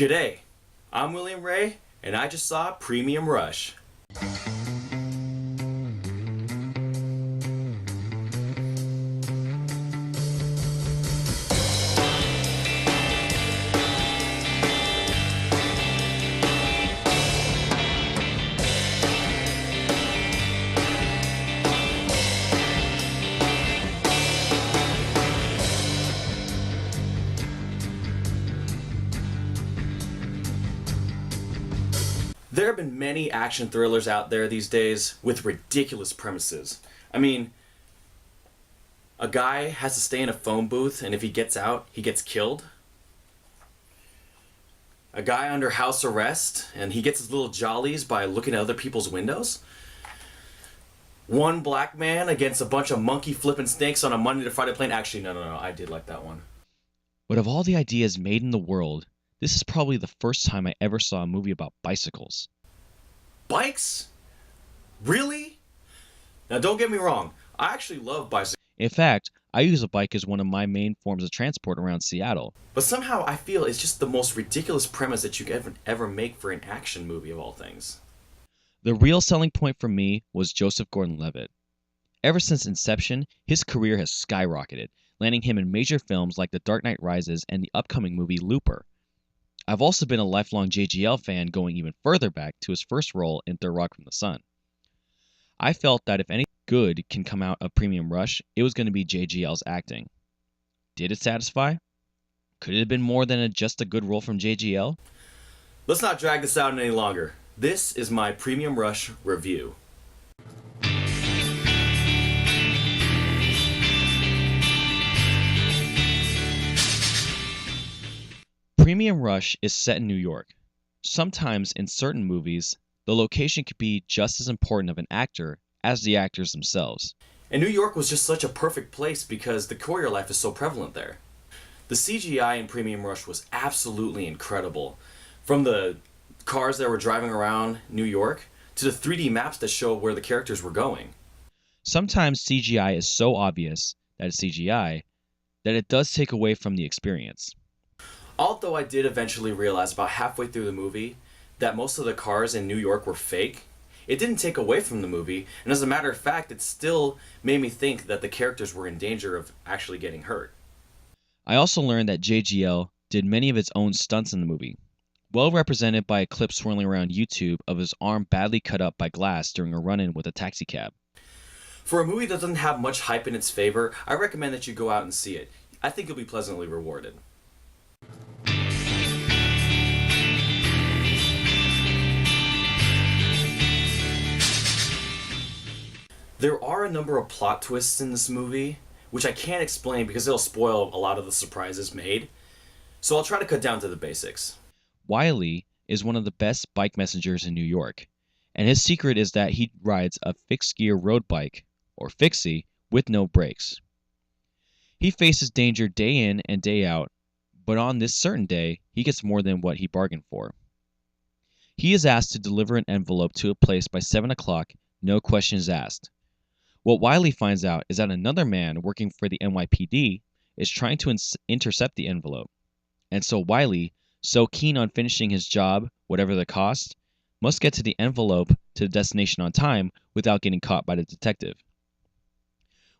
G'day, I'm William Ray, and I just saw Premium Rush. There have been many action thrillers out there these days with ridiculous premises. I mean, a guy has to stay in a phone booth, and if he gets out, he gets killed. A guy under house arrest, and he gets his little jollies by looking at other people's windows. One black man against a bunch of monkey flipping snakes on a Monday to Friday plane. Actually, no, I did like that one. But of all the ideas made in the world, this is probably the first time I ever saw a movie about bicycles. Bikes? Really? Now don't get me wrong, I actually love bicycles. In fact, I use a bike as one of my main forms of transport around Seattle. But somehow I feel it's just the most ridiculous premise that you could ever make for an action movie of all things. The real selling point for me was Joseph Gordon-Levitt. Ever since Inception, his career has skyrocketed, landing him in major films like The Dark Knight Rises and the upcoming movie Looper. I've also been a lifelong JGL fan, going even further back to his first role in Third Rock from the Sun. I felt that if any good can come out of Premium Rush, it was going to be JGL's acting. Did it satisfy? Could it have been more than just a good role from JGL? Let's not drag this out any longer. This is my Premium Rush review. Premium Rush is set in New York. Sometimes in certain movies, the location could be just as important of an actor as the actors themselves. And New York was just such a perfect place because the courier life is so prevalent there. The CGI in Premium Rush was absolutely incredible. From the cars that were driving around New York to the 3D maps that show where the characters were going. Sometimes CGI is so obvious that it's CGI that it does take away from the experience. Although I did eventually realize about halfway through the movie that most of the cars in New York were fake, it didn't take away from the movie, and as a matter of fact, it still made me think that the characters were in danger of actually getting hurt. I also learned that JGL did many of its own stunts in the movie, well represented by a clip swirling around YouTube of his arm badly cut up by glass during a run-in with a taxicab. For a movie that doesn't have much hype in its favor, I recommend that you go out and see it. I think you'll be pleasantly rewarded. There are a number of plot twists in this movie, which I can't explain because it'll spoil a lot of the surprises made. So I'll try to cut down to the basics. Wiley is one of the best bike messengers in New York, and his secret is that he rides a fixed-gear road bike, or fixie, with no brakes. He faces danger day in and day out, but on this certain day, he gets more than what he bargained for. He is asked to deliver an envelope to a place by 7 o'clock, no questions asked. What Wiley finds out is that another man working for the NYPD is trying to intercept the envelope, and so Wiley, so keen on finishing his job, whatever the cost, must get to the envelope to the destination on time without getting caught by the detective.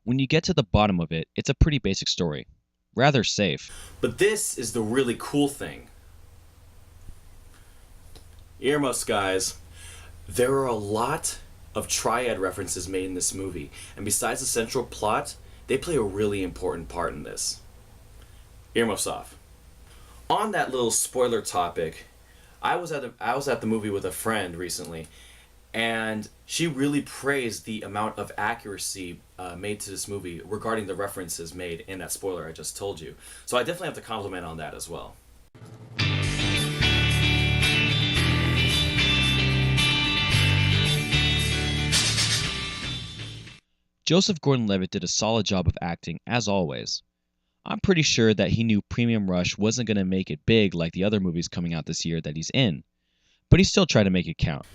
When you get to the bottom of it, it's a pretty basic story. Rather safe. But this is the really cool thing. Earmuffs, guys. There are a lot of triad references made in this movie, and besides the central plot, they play a really important part in this. Earmuffs off. On that little spoiler topic, I was at the movie with a friend recently, and she really praised the amount of accuracy made to this movie regarding the references made in that spoiler I just told you. So I definitely have to compliment on that as well. Joseph Gordon-Levitt did a solid job of acting, as always. I'm pretty sure that he knew Premium Rush wasn't going to make it big like the other movies coming out this year that he's in, but he still tried to make it count.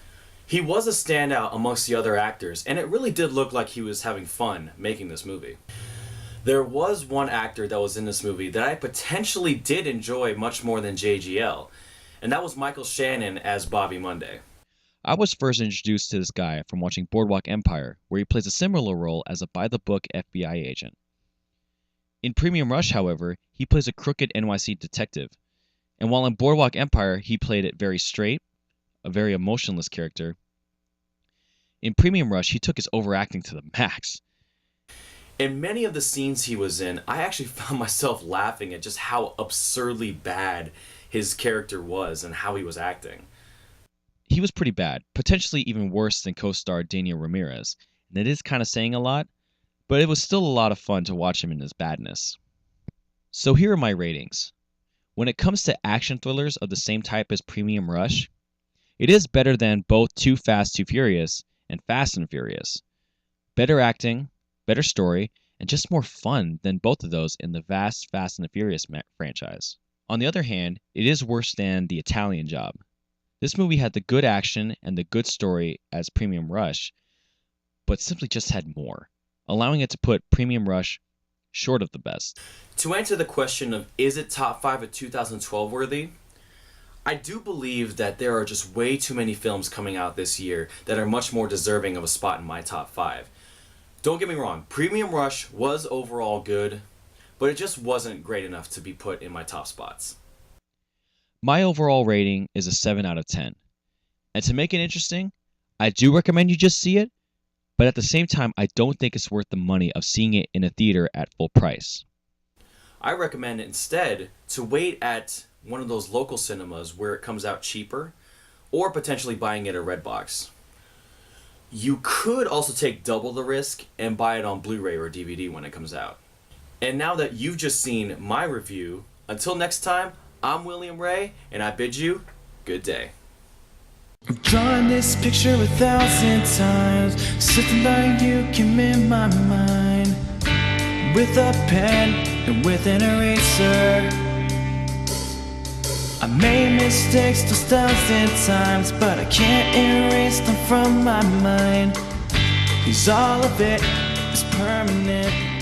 He was a standout amongst the other actors, and it really did look like he was having fun making this movie. There was one actor that was in this movie that I potentially did enjoy much more than JGL, And that was Michael Shannon as Bobby Monday. I was first introduced to this guy from watching Boardwalk Empire, where he plays a similar role as a by-the-book FBI agent. In Premium Rush, however, he plays a crooked NYC detective. And while in Boardwalk Empire, he played it very straight, a very emotionless character, in Premium Rush, he took his overacting to the max. In many of the scenes he was in, I actually found myself laughing at just how absurdly bad his character was and how he was acting. He was pretty bad, potentially even worse than co-star Daniel Ramirez, and it is kind of saying a lot, but it was still a lot of fun to watch him in his badness. So here are my ratings. When it comes to action thrillers of the same type as Premium Rush, it is better than both Too Fast, Too Furious and Fast and Furious. Better acting, better story, and just more fun than both of those in the vast Fast and the Furious franchise. On the other hand, it is worse than The Italian Job. This movie had the good action and the good story as Premium Rush, but simply just had more, allowing it to put Premium Rush short of the best. To answer the question of is it top 5 of 2012 worthy, I do believe that there are just way too many films coming out this year that are much more deserving of a spot in my top 5. Don't get me wrong, Premium Rush was overall good, but it just wasn't great enough to be put in my top spots. My overall rating is a 7 out of 10. And to make it interesting, I do recommend you just see it, but at the same time, I don't think it's worth the money of seeing it in a theater at full price. I recommend instead to wait at one of those local cinemas where it comes out cheaper, or potentially buying it at Redbox. You could also take double the risk and buy it on Blu-ray or DVD when it comes out. And now that you've just seen my review, until next time, I'm William Ray, and I bid you good day. I've drawn this picture 1,000 times. Something about you came in my mind, with a pen and with an eraser. I made mistakes 1,000 times, but I can't erase them from my mind, 'cause all of it is permanent.